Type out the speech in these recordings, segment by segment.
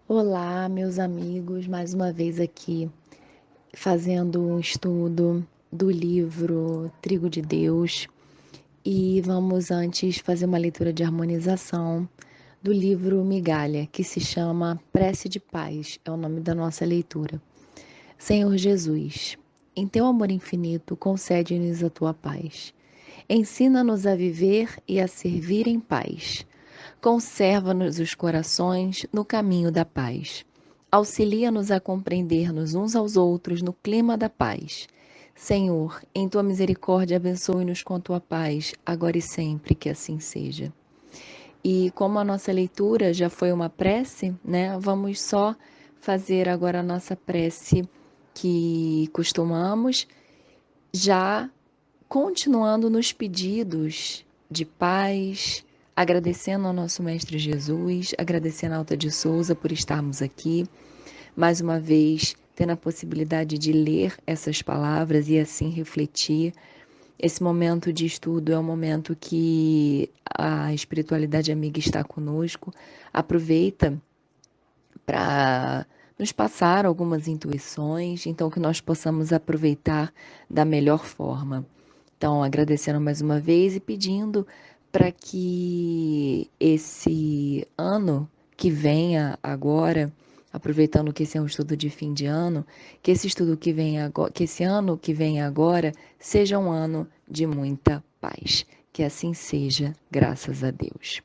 Olá, meus amigos, mais uma vez aqui fazendo um estudo do livro Trigo de Deus e vamos antes fazer uma leitura de harmonização do livro Migalha, que se chama Prece de Paz, é o nome da nossa leitura. Senhor Jesus, em teu amor infinito, concede-nos a tua paz. Ensina-nos a viver e a servir em paz. Conserva-nos os corações no caminho da paz. Auxilia-nos a compreender-nos uns aos outros no clima da paz. Senhor, em tua misericórdia, abençoe-nos com tua paz, agora e sempre, que assim seja. E como a nossa leitura já foi uma prece, né? Vamos só fazer agora a nossa prece que costumamos, já continuando nos pedidos de paz, agradecendo ao nosso Mestre Jesus, agradecendo a Alta de Souza por estarmos aqui, mais uma vez tendo a possibilidade de ler essas palavras e assim refletir. Esse momento de estudo é um momento que a espiritualidade amiga está conosco. Aproveita para nos passar algumas intuições, então que nós possamos aproveitar da melhor forma. Então, agradecendo mais uma vez e pedindo para que esse ano que venha agora, aproveitando que esse é um estudo de fim de ano, que esse estudo que vem agora, que esse ano que vem agora seja um ano de muita paz. Que assim seja, graças a Deus.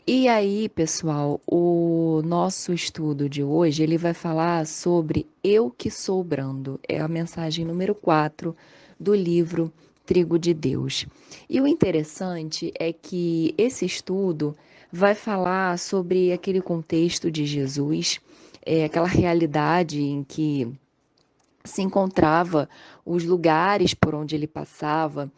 E aí, pessoal, o nosso estudo de hoje, ele vai falar sobre Eu que sou Brando. É a mensagem número 4 do livro Trigo de Deus. E o interessante é que esse estudo vai falar sobre aquele contexto de Jesus, aquela realidade em que se encontrava, os lugares por onde ele passava,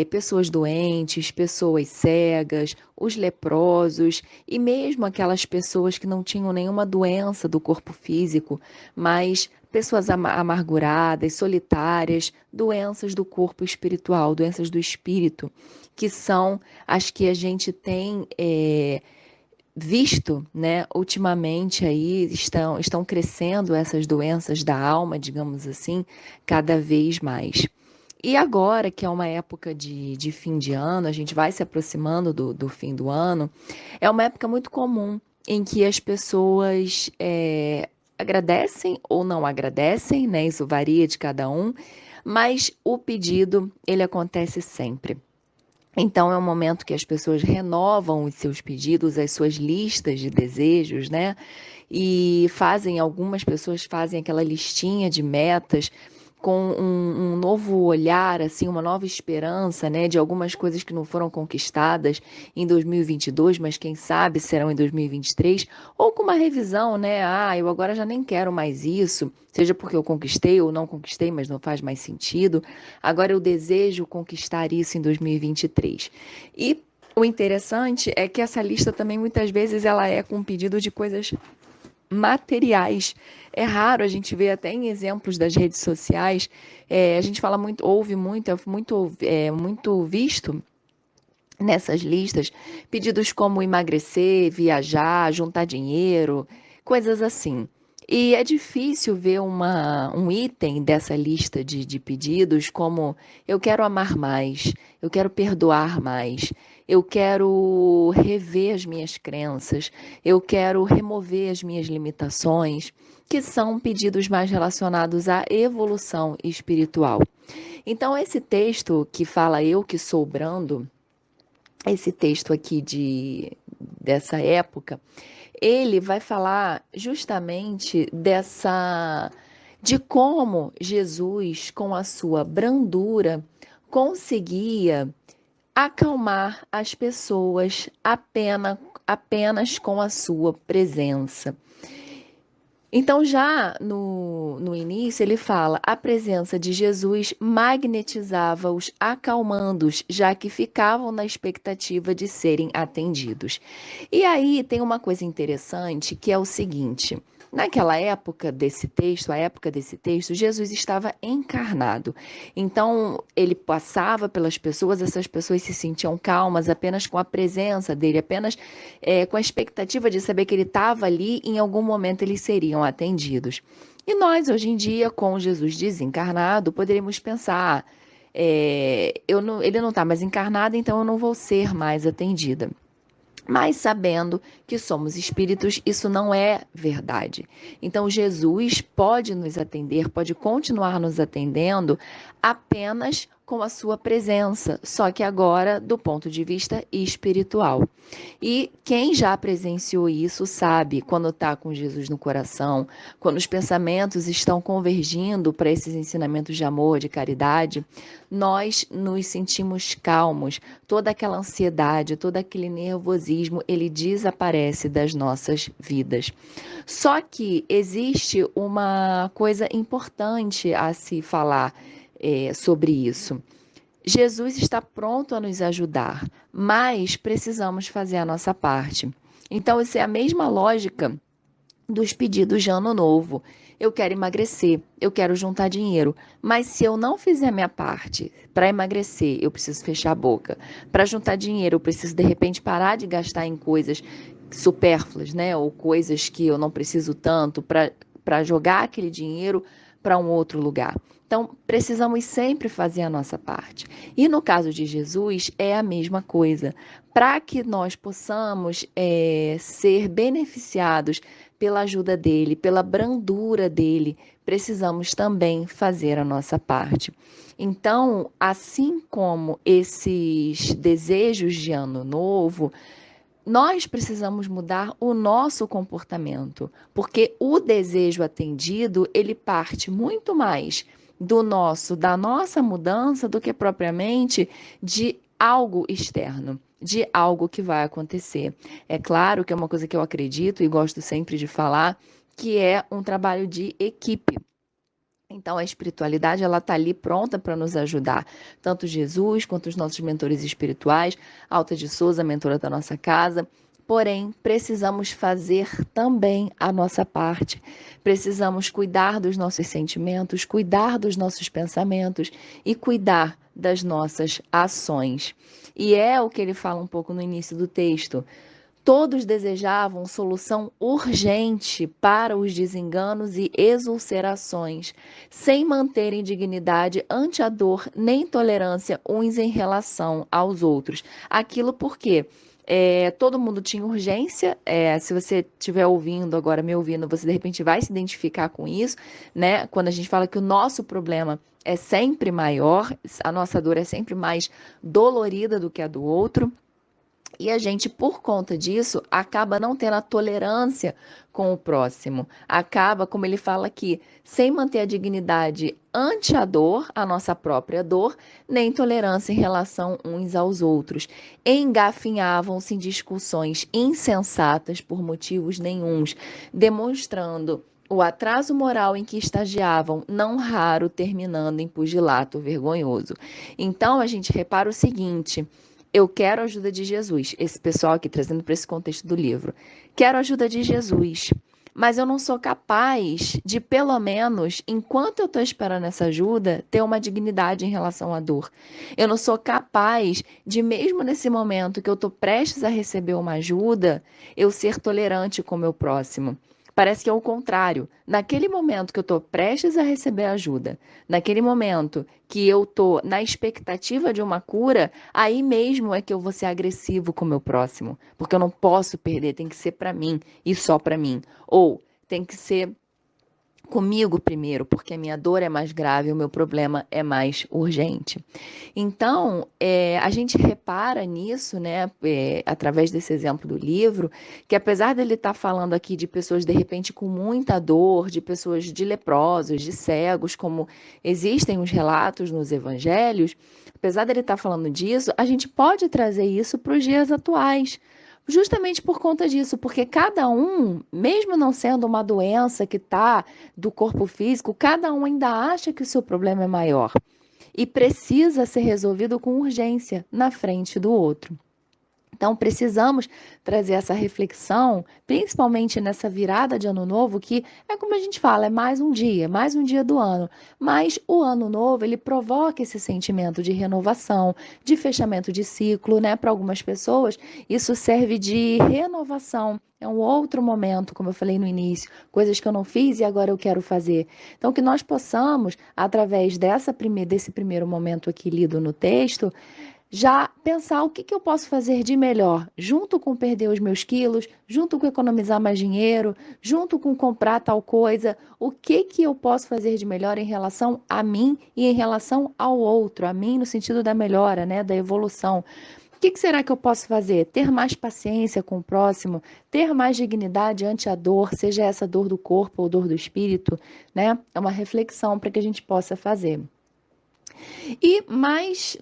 pessoas doentes, pessoas cegas, os leprosos e mesmo aquelas pessoas que não tinham nenhuma doença do corpo físico, mas pessoas amarguradas, solitárias, doenças do corpo espiritual, doenças do espírito, que são as que a gente tem visto, né, ultimamente aí estão crescendo essas doenças da alma, digamos assim, cada vez mais. E agora, que é uma época de fim de ano, a gente vai se aproximando do fim do ano, é uma época muito comum em que as pessoas agradecem ou não agradecem, né? Isso varia de cada um, mas o pedido, ele acontece sempre. Então é um momento que as pessoas renovam os seus pedidos, as suas listas de desejos, né? E algumas pessoas fazem aquela listinha de metas com um novo olhar, assim, uma nova esperança, né, de algumas coisas que não foram conquistadas em 2022, mas quem sabe serão em 2023, ou com uma revisão, né, eu agora já nem quero mais isso, seja porque eu conquistei ou não conquistei, mas não faz mais sentido, agora eu desejo conquistar isso em 2023. E o interessante é que essa lista também muitas vezes ela é com um pedido de coisas materiais. É raro a gente ver até em exemplos das redes sociais, a gente fala muito, ouve muito, muito visto nessas listas, pedidos como emagrecer, viajar, juntar dinheiro, coisas assim. E é difícil ver um item dessa lista de pedidos como eu quero amar mais, eu quero perdoar mais, eu quero rever as minhas crenças, eu quero remover as minhas limitações, que são pedidos mais relacionados à evolução espiritual. Então, esse texto que fala eu que sou Brando, esse texto aqui dessa época, ele vai falar justamente de como Jesus, com a sua brandura, conseguia acalmar as pessoas apenas com a sua presença. Então, já no início, ele fala: a presença de Jesus magnetizava-os, acalmando-os, já que ficavam na expectativa de serem atendidos. E aí tem uma coisa interessante que é o seguinte. Naquela época desse texto, a época desse texto, Jesus estava encarnado. Então, ele passava pelas pessoas, essas pessoas se sentiam calmas apenas com a presença dele, apenas com a expectativa de saber que ele estava ali, em algum momento eles seriam atendidos. E nós, hoje em dia, com Jesus desencarnado, poderíamos pensar: ele não está mais encarnado, então eu não vou ser mais atendida. Mas sabendo que somos espíritos, isso não é verdade. Então, Jesus pode nos atender, pode continuar nos atendendo apenas com a sua presença, só que agora do ponto de vista espiritual. E quem já presenciou isso sabe, quando está com Jesus no coração, quando os pensamentos estão convergindo para esses ensinamentos de amor, de caridade, nós nos sentimos calmos, toda aquela ansiedade, todo aquele nervosismo, ele desaparece das nossas vidas. Só que existe uma coisa importante a se falar sobre isso. Jesus está pronto a nos ajudar, mas precisamos fazer a nossa parte. Então, isso é a mesma lógica dos pedidos de ano novo. Eu quero emagrecer, eu quero juntar dinheiro, mas se eu não fizer a minha parte, para emagrecer, eu preciso fechar a boca. Para juntar dinheiro, eu preciso de repente parar de gastar em coisas supérfluas, né? Ou coisas que eu não preciso tanto para jogar aquele dinheiro para um outro lugar. Então, precisamos sempre fazer a nossa parte. E no caso de Jesus, é a mesma coisa. Para que nós possamos ser beneficiados pela ajuda dele, pela brandura dele, precisamos também fazer a nossa parte. Então, assim como esses desejos de ano novo, nós precisamos mudar o nosso comportamento, porque o desejo atendido, ele parte muito mais da nossa mudança do que propriamente de algo externo, de algo que vai acontecer. É claro que é uma coisa que eu acredito e gosto sempre de falar, que é um trabalho de equipe. Então, a espiritualidade, ela está ali pronta para nos ajudar. Tanto Jesus, quanto os nossos mentores espirituais, Alta de Souza, mentora da nossa casa. Porém, precisamos fazer também a nossa parte. Precisamos cuidar dos nossos sentimentos, cuidar dos nossos pensamentos e cuidar das nossas ações. E é o que ele fala um pouco no início do texto. Todos desejavam solução urgente para os desenganos e exulcerações, sem manterem dignidade ante a dor nem tolerância uns em relação aos outros. Aquilo porque todo mundo tinha urgência. Se você estiver ouvindo agora, me ouvindo, você de repente vai se identificar com isso, né? Quando a gente fala que o nosso problema é sempre maior, a nossa dor é sempre mais dolorida do que a do outro. E a gente, por conta disso, acaba não tendo a tolerância com o próximo. Acaba, como ele fala aqui, sem manter a dignidade ante a dor, a nossa própria dor, nem tolerância em relação uns aos outros. Engafinhavam-se em discussões insensatas por motivos nenhuns, demonstrando o atraso moral em que estagiavam, não raro terminando em pugilato vergonhoso. Então, a gente repara o seguinte: eu quero a ajuda de Jesus. Esse pessoal aqui, trazendo para esse contexto do livro. Quero a ajuda de Jesus. Mas eu não sou capaz de, pelo menos, enquanto eu estou esperando essa ajuda, ter uma dignidade em relação à dor. Eu não sou capaz de, mesmo nesse momento que eu estou prestes a receber uma ajuda, eu ser tolerante com o meu próximo. Parece que é o contrário. Naquele momento que eu estou prestes a receber ajuda, naquele momento que eu estou na expectativa de uma cura, aí mesmo é que eu vou ser agressivo com o meu próximo. Porque eu não posso perder, tem que ser para mim e só para mim. Ou tem que ser comigo primeiro, porque a minha dor é mais grave, o meu problema é mais urgente. Então, a gente repara nisso, né, através desse exemplo do livro, que apesar dele estar falando aqui de pessoas, de repente, com muita dor, de pessoas de leprosos, de cegos, como existem os relatos nos evangelhos, apesar dele estar falando disso, a gente pode trazer isso para os dias atuais. Justamente por conta disso, porque cada um, mesmo não sendo uma doença que está do corpo físico, cada um ainda acha que o seu problema é maior e precisa ser resolvido com urgência na frente do outro. Então, precisamos trazer essa reflexão, principalmente nessa virada de ano novo, que é como a gente fala, é mais um dia do ano. Mas o ano novo, ele provoca esse sentimento de renovação, de fechamento de ciclo, né? Para algumas pessoas, isso serve de renovação. É um outro momento, como eu falei no início, coisas que eu não fiz e agora eu quero fazer. Então, que nós possamos, através desse primeiro momento aqui lido no texto, já pensar o que que eu posso fazer de melhor, junto com perder os meus quilos, junto com economizar mais dinheiro, junto com comprar tal coisa, o que que eu posso fazer de melhor em relação a mim e em relação ao outro, a mim no sentido da melhora, né, da evolução. O que que será que eu posso fazer? Ter mais paciência com o próximo, ter mais dignidade ante a dor, seja essa dor do corpo ou dor do espírito, né? É uma reflexão para que a gente possa fazer. E mais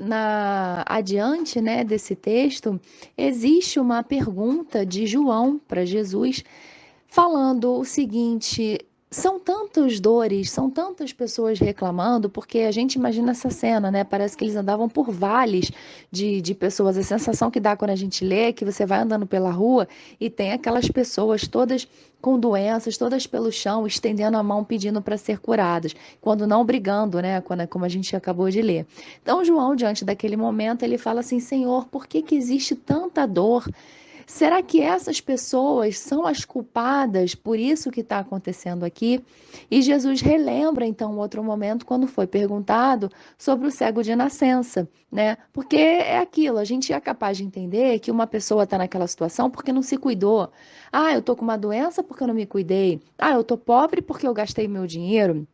adiante, né, desse texto, existe uma pergunta de João para Jesus, falando o seguinte: são tantas dores, são tantas pessoas reclamando, porque a gente imagina essa cena, né? Parece que eles andavam por vales de pessoas. A sensação que dá quando a gente lê é que você vai andando pela rua e tem aquelas pessoas todas com doenças, todas pelo chão, estendendo a mão pedindo para ser curadas, quando não brigando, né? Como a gente acabou de ler. Então, João, diante daquele momento, ele fala assim: Senhor, por que que existe tanta dor? Será que essas pessoas são as culpadas por isso que está acontecendo aqui? E Jesus relembra então outro momento quando foi perguntado sobre o cego de nascença, né? Porque é aquilo, a gente é capaz de entender que uma pessoa está naquela situação porque não se cuidou. Ah, eu estou com uma doença porque eu não me cuidei. Ah, eu estou pobre porque eu gastei meu dinheiro,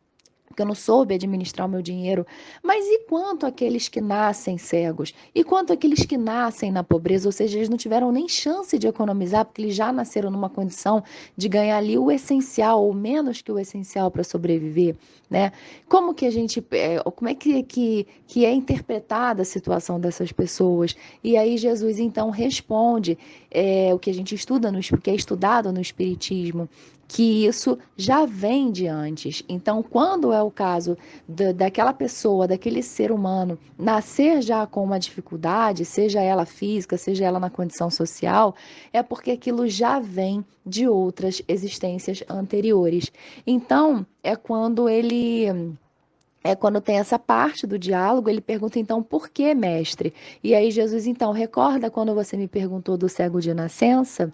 porque eu não soube administrar o meu dinheiro. Mas e quanto aqueles que nascem cegos? E quanto aqueles que nascem na pobreza? Ou seja, eles não tiveram nem chance de economizar, porque eles já nasceram numa condição de ganhar ali o essencial, ou menos que o essencial para sobreviver, né? Como que a gente, como é que é interpretada a situação dessas pessoas? E aí Jesus então responde o que a gente estuda, que é estudado no Espiritismo, que isso já vem de antes. Então, quando é o caso daquela pessoa, daquele ser humano, nascer já com uma dificuldade, seja ela física, seja ela na condição social, é porque aquilo já vem de outras existências anteriores. Então, quando tem essa parte do diálogo, ele pergunta então, por que, mestre? E aí Jesus então, recorda quando você me perguntou do cego de nascença?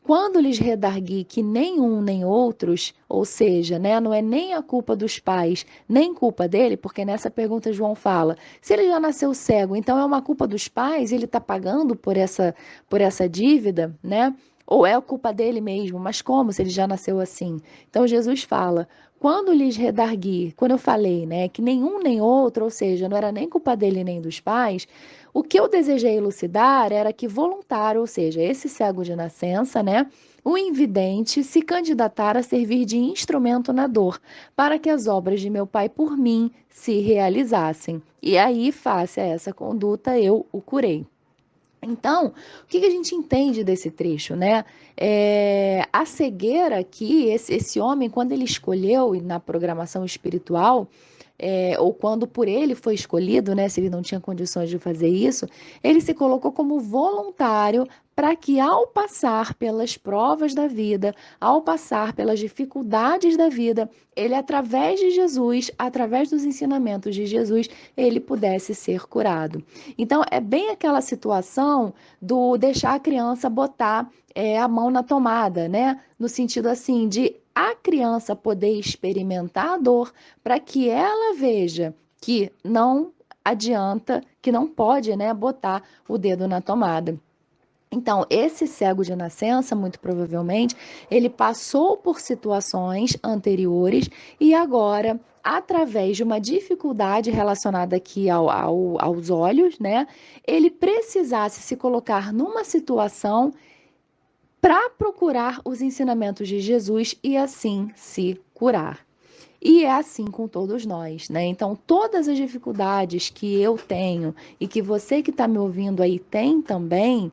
Quando lhes redargui que nem um nem outros, ou seja, né, não é nem a culpa dos pais, nem culpa dele, porque nessa pergunta João fala, se ele já nasceu cego, então é uma culpa dos pais, ele está pagando por essa dívida, né? Ou é a culpa dele mesmo, mas como se ele já nasceu assim? Então Jesus fala, quando lhes redargui, quando eu falei, né, que nenhum nem outro, ou seja, não era nem culpa dele nem dos pais, o que eu desejei elucidar era que voluntário, ou seja, esse cego de nascença, né, o invidente se candidatar a servir de instrumento na dor, para que as obras de meu Pai por mim se realizassem. E aí, face a essa conduta, eu o curei. Então, o que a gente entende desse trecho, né? A cegueira aqui, esse homem, quando ele escolheu na programação espiritual, ou quando por ele foi escolhido, né, se ele não tinha condições de fazer isso, ele se colocou como voluntário para que, ao passar pelas provas da vida, ao passar pelas dificuldades da vida, ele, através de Jesus, através dos ensinamentos de Jesus, ele pudesse ser curado. Então, é bem aquela situação do deixar a criança botar a mão na tomada, né? No sentido assim de a criança poder experimentar a dor para que ela veja que não adianta, que não pode, né, botar o dedo na tomada. Então, esse cego de nascença, muito provavelmente, ele passou por situações anteriores e agora, através de uma dificuldade relacionada aqui aos olhos, né, ele precisasse se colocar numa situação para procurar os ensinamentos de Jesus e assim se curar. E é assim com todos nós, né? Então, todas as dificuldades que eu tenho e que você que está me ouvindo aí tem também,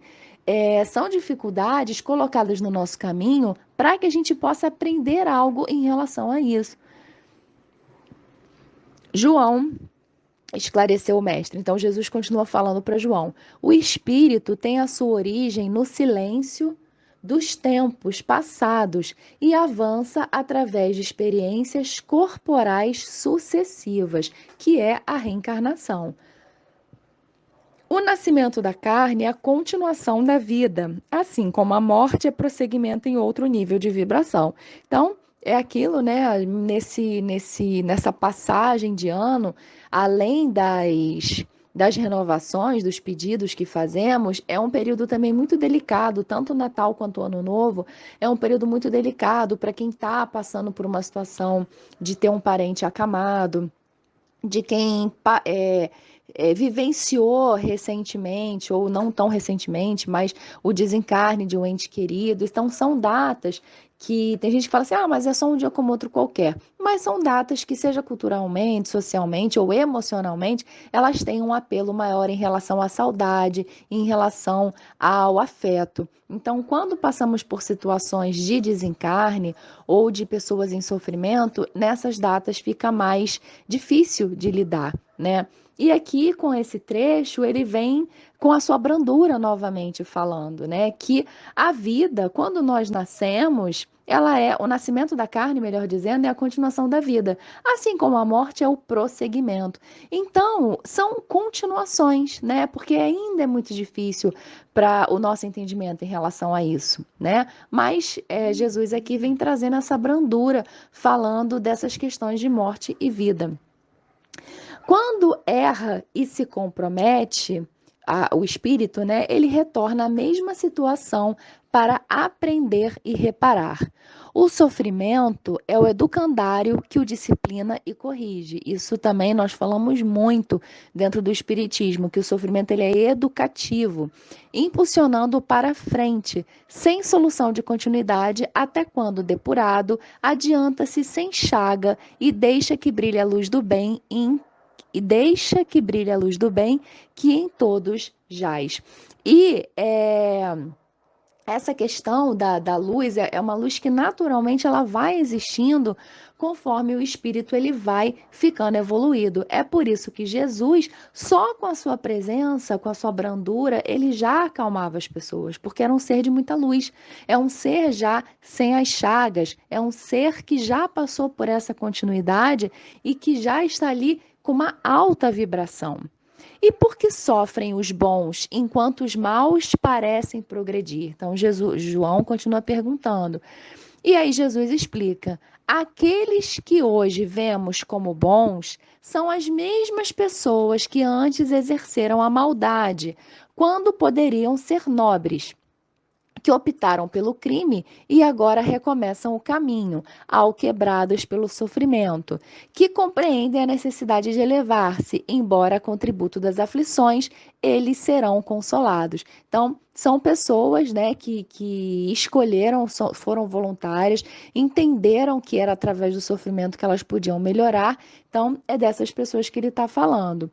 são dificuldades colocadas no nosso caminho para que a gente possa aprender algo em relação a isso. João esclareceu o mestre. Então Jesus continua falando para João: o espírito tem a sua origem no silêncio dos tempos passados e avança através de experiências corporais sucessivas, que é a reencarnação. O nascimento da carne é a continuação da vida, assim como a morte é prosseguimento em outro nível de vibração. Então, é aquilo, né? Nessa passagem de ano, além das renovações, dos pedidos que fazemos, é um período também muito delicado, tanto o Natal quanto o Ano Novo, é um período muito delicado para quem está passando por uma situação de ter um parente acamado, de quem vivenciou recentemente, ou não tão recentemente, mas o desencarne de um ente querido. Então, são datas que tem gente que fala assim, mas é só um dia como outro qualquer. Mas são datas que, seja culturalmente, socialmente ou emocionalmente, elas têm um apelo maior em relação à saudade, em relação ao afeto. Então, quando passamos por situações de desencarne ou de pessoas em sofrimento, nessas datas fica mais difícil de lidar, né? E aqui com esse trecho, ele vem com a sua brandura novamente falando, né? Que a vida, quando nós nascemos, o nascimento da carne, melhor dizendo, é a continuação da vida, assim como a morte é o prosseguimento. Então, são continuações, né? Porque ainda é muito difícil para o nosso entendimento em relação a isso, né? Mas Jesus aqui vem trazendo essa brandura, falando dessas questões de morte e vida. Quando erra e se compromete, o espírito, né, ele retorna à mesma situação para aprender e reparar. O sofrimento é o educandário que o disciplina e corrige. Isso também nós falamos muito dentro do espiritismo, que o sofrimento ele é educativo, impulsionando para frente, sem solução de continuidade, até quando depurado, adianta-se sem chaga e deixa que brilhe a luz do bem e deixa que brilhe a luz do bem, que em todos jaz. E essa questão da luz é uma luz que naturalmente ela vai existindo conforme o espírito ele vai ficando evoluído. É por isso que Jesus, só com a sua presença, com a sua brandura, ele já acalmava as pessoas, porque era um ser de muita luz. É um ser já sem as chagas, é um ser que já passou por essa continuidade e que já está ali com uma alta vibração. E por que sofrem os bons enquanto os maus parecem progredir? Então, João continua perguntando. E aí Jesus explica: aqueles que hoje vemos como bons são as mesmas pessoas que antes exerceram a maldade, quando poderiam ser nobres, que optaram pelo crime e agora recomeçam o caminho, alquebrados pelo sofrimento, que compreendem a necessidade de elevar-se, embora a contributo das aflições, eles serão consolados. Então, são pessoas, né, que escolheram, foram voluntárias, entenderam que era através do sofrimento que elas podiam melhorar. Então, é dessas pessoas que ele está falando.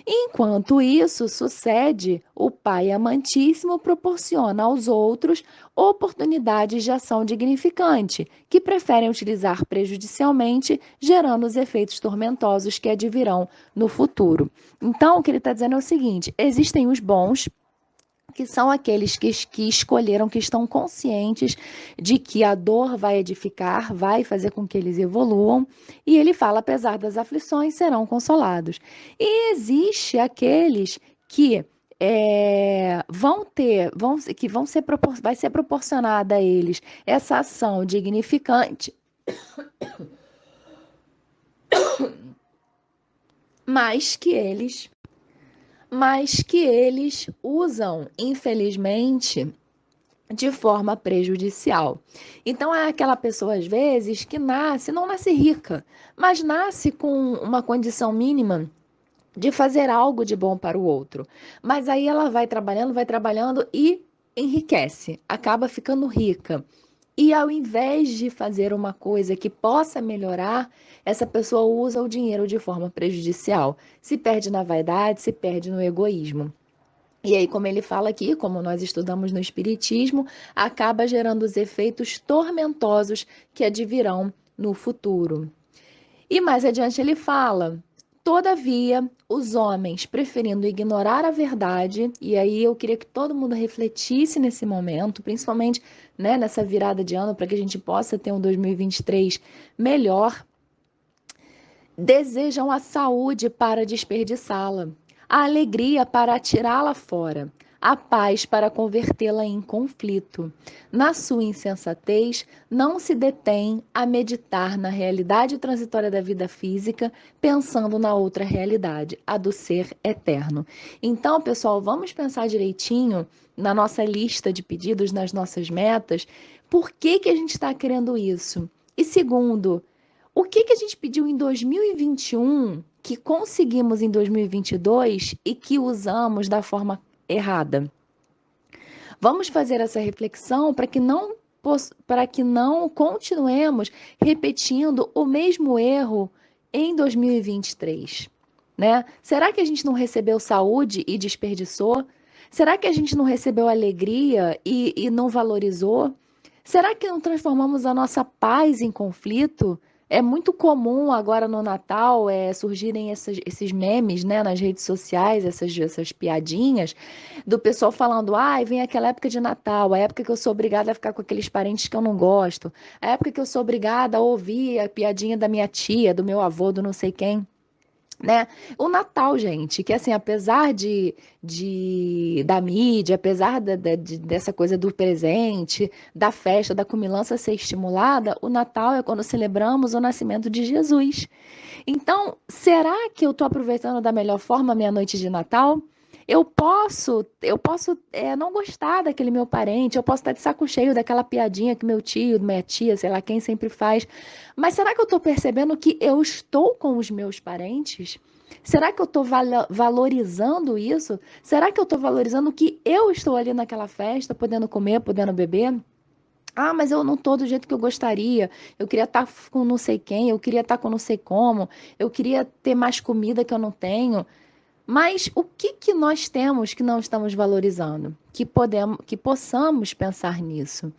Enquanto isso sucede, o Pai amantíssimo proporciona aos outros oportunidades de ação dignificante, que preferem utilizar prejudicialmente, gerando os efeitos tormentosos que advirão no futuro. Então, o que ele está dizendo é o seguinte: existem os bons, que são aqueles que escolheram, que estão conscientes de que a dor vai edificar, vai fazer com que eles evoluam, e ele fala, apesar das aflições, serão consolados. E existe aqueles que vai ser proporcionada a eles essa ação dignificante, mas que eles usam, infelizmente, de forma prejudicial. Então é aquela pessoa às vezes que não nasce rica, mas nasce com uma condição mínima de fazer algo de bom para o outro. Mas aí ela vai trabalhando e enriquece, acaba ficando rica. E ao invés de fazer uma coisa que possa melhorar, essa pessoa usa o dinheiro de forma prejudicial. Se perde na vaidade, se perde no egoísmo. E aí, como ele fala aqui, como nós estudamos no Espiritismo, acaba gerando os efeitos tormentosos que advirão no futuro. E mais adiante ele fala: todavia, os homens preferindo ignorar a verdade, e aí eu queria que todo mundo refletisse nesse momento, principalmente, né, nessa virada de ano, para que a gente possa ter um 2023 melhor, desejam a saúde para desperdiçá-la, a alegria para atirá-la fora, a paz para convertê-la em conflito. Na sua insensatez, não se detém a meditar na realidade transitória da vida física, pensando na outra realidade, a do ser eterno. Então, pessoal, vamos pensar direitinho na nossa lista de pedidos, nas nossas metas, por que que a gente está querendo isso? E segundo, o que que a gente pediu em 2021 que conseguimos em 2022 e que usamos da forma errada? Vamos fazer essa reflexão para que não continuemos repetindo o mesmo erro em 2023, né? Será que a gente não recebeu saúde e desperdiçou? Será que a gente não recebeu alegria e não valorizou? Será que não transformamos a nossa paz em conflito? É muito comum agora no Natal surgirem esses memes, né, nas redes sociais, essas piadinhas, do pessoal falando, ai, vem aquela época de Natal, a época que eu sou obrigada a ficar com aqueles parentes que eu não gosto, a época que eu sou obrigada a ouvir a piadinha da minha tia, do meu avô, do não sei quem. Né? O Natal, gente, que assim, apesar da mídia, apesar dessa coisa do presente, da festa, da comilança ser estimulada, o Natal é quando celebramos o nascimento de Jesus. Então, será que eu estou aproveitando da melhor forma a minha noite de Natal? Eu posso não gostar daquele meu parente, eu posso estar de saco cheio daquela piadinha que meu tio, minha tia, sei lá quem sempre faz. Mas será que eu estou percebendo que eu estou com os meus parentes? Será que eu estou valorizando isso? Será que eu estou valorizando que eu estou ali naquela festa, podendo comer, podendo beber? Ah, mas eu não tô do jeito que eu gostaria. Eu queria estar com não sei quem, eu queria estar com não sei como, eu queria ter mais comida que eu não tenho. Mas o que que nós temos que não estamos valorizando? Que possamos pensar nisso.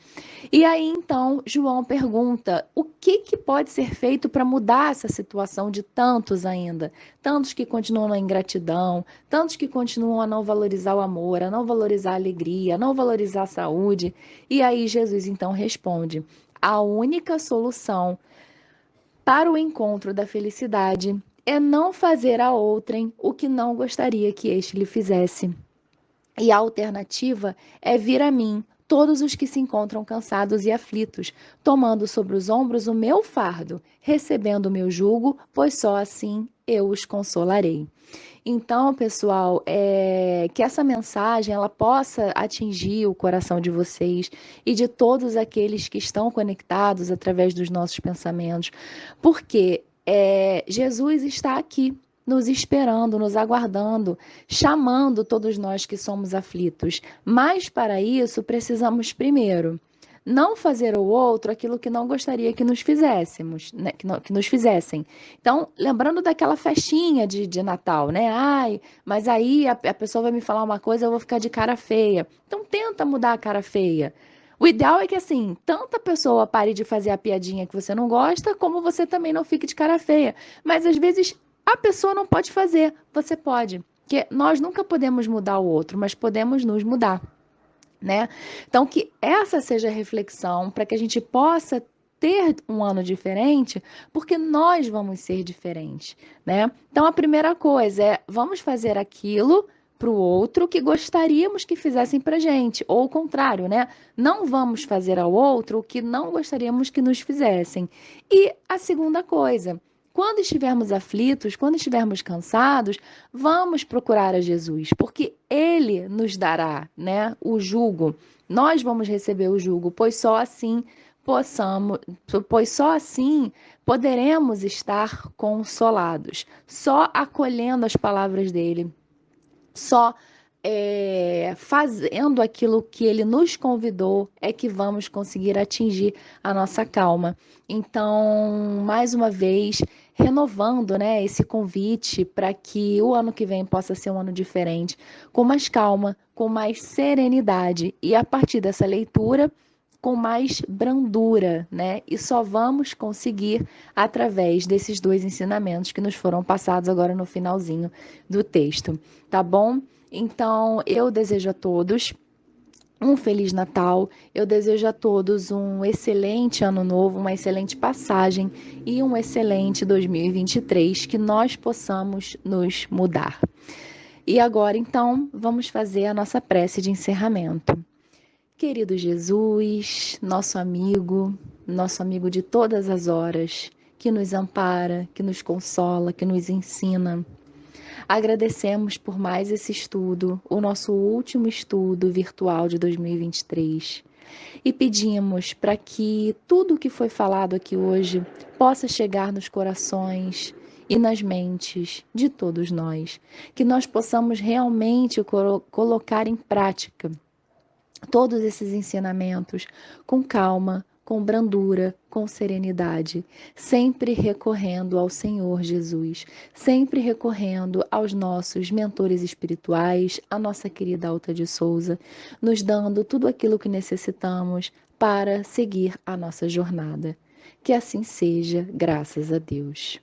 E aí então João pergunta: o que que pode ser feito para mudar essa situação de tantos ainda? Tantos que continuam na ingratidão, tantos que continuam a não valorizar o amor, a não valorizar a alegria, a não valorizar a saúde. E aí Jesus então responde: a única solução para o encontro da felicidade é não fazer a outrem o que não gostaria que este lhe fizesse. E a alternativa é vir a mim, todos os que se encontram cansados e aflitos, tomando sobre os ombros o meu fardo, recebendo o meu jugo, pois só assim eu os consolarei. Então, pessoal, que essa mensagem ela possa atingir o coração de vocês e de todos aqueles que estão conectados através dos nossos pensamentos, porque Jesus está aqui nos esperando, nos aguardando, chamando todos nós que somos aflitos. Mas para isso precisamos primeiro não fazer ao outro aquilo que não gostaria que nos fizéssemos, né? Que nos fizessem. Então, lembrando daquela festinha de Natal, né? Ai, mas aí a pessoa vai me falar uma coisa, eu vou ficar de cara feia. Então, tenta mudar a cara feia. O ideal é que, assim, tanto a pessoa pare de fazer a piadinha que você não gosta, como você também não fique de cara feia. Mas, às vezes, a pessoa não pode fazer, você pode. Porque nós nunca podemos mudar o outro, mas podemos nos mudar, né? Então, que essa seja a reflexão para que a gente possa ter um ano diferente, porque nós vamos ser diferentes, né? Então, a primeira coisa é vamos fazer aquilo para o outro que gostaríamos que fizessem para gente, ou o contrário, né? Não vamos fazer ao outro o que não gostaríamos que nos fizessem. E a segunda coisa, quando estivermos aflitos, quando estivermos cansados, vamos procurar a Jesus, porque Ele nos dará, né, o jugo. Nós vamos receber o jugo, pois só assim poderemos estar consolados, só acolhendo as palavras dele, só fazendo aquilo que ele nos convidou, é que vamos conseguir atingir a nossa calma. Então, mais uma vez, renovando, né, esse convite para que o ano que vem possa ser um ano diferente, com mais calma, com mais serenidade e a partir dessa leitura, com mais brandura, né? E só vamos conseguir através desses dois ensinamentos que nos foram passados agora no finalzinho do texto, tá bom? Então, eu desejo a todos um Feliz Natal, eu desejo a todos um excelente Ano Novo, uma excelente passagem e um excelente 2023, que nós possamos nos mudar. E agora, então, vamos fazer a nossa prece de encerramento. Querido Jesus, nosso amigo de todas as horas, que nos ampara, que nos consola, que nos ensina. Agradecemos por mais esse estudo, o nosso último estudo virtual de 2023. E pedimos para que tudo o que foi falado aqui hoje possa chegar nos corações e nas mentes de todos nós. Que nós possamos realmente colocar em prática todos esses ensinamentos com calma, com brandura, com serenidade, sempre recorrendo ao Senhor Jesus, sempre recorrendo aos nossos mentores espirituais, a nossa querida Alta de Souza, nos dando tudo aquilo que necessitamos para seguir a nossa jornada. Que assim seja, graças a Deus.